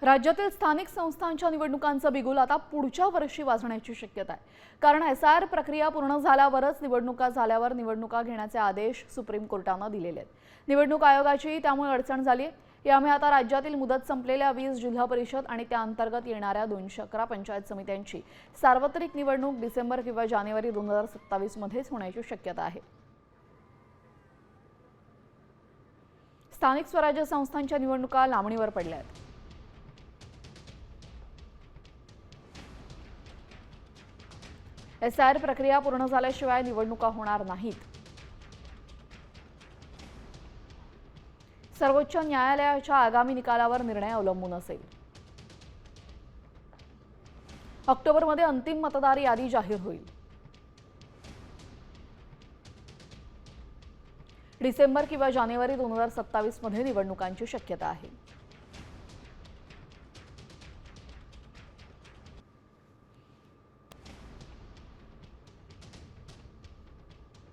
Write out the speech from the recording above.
राज्यातील स्थानिक संस्थांच्या निवडणुकांचं बिगुल आता पुढच्या वर्षी वाजण्याची शक्यता आहे। कारण एसआर प्रक्रिया पूर्ण झाल्यावरच निवडणुका झाल्यावर निवडणुका घेण्याचे आदेश सुप्रीम कोर्टाने दिलेले आहेत। निवडणूक आयोगाची त्यामुळे अडचण झाली आहे। यामुळे आता राज्यातील मुदत संपलेल्या 20 जिल्हा परिषद आणि त्या अंतर्गत येणाऱ्या 211 पंचायत समित्यांची सार्वत्रिक निवडणूक डिसेंबर किंवा जानेवारी 2027 मध्येच होण्याची शक्यता आहे। स्थानिक स्वराज्य संस्थांच्या निवडणुका लांबणीवर पडल्या आहेत। एसआर प्रक्रिया पूर्ण झाल्याशिवाय निवडणुका होणार नाहीत। सर्वोच्च न्यायालयाच्या आगामी निकालावर निर्णय अवलंबून असेल। ऑक्टोबरमध्ये अंतिम मतदार यादी जाहीर होईल। डिसेंबर किंवा जानेवारी 2027 मध्ये निवडणुकांची शक्यता आहे।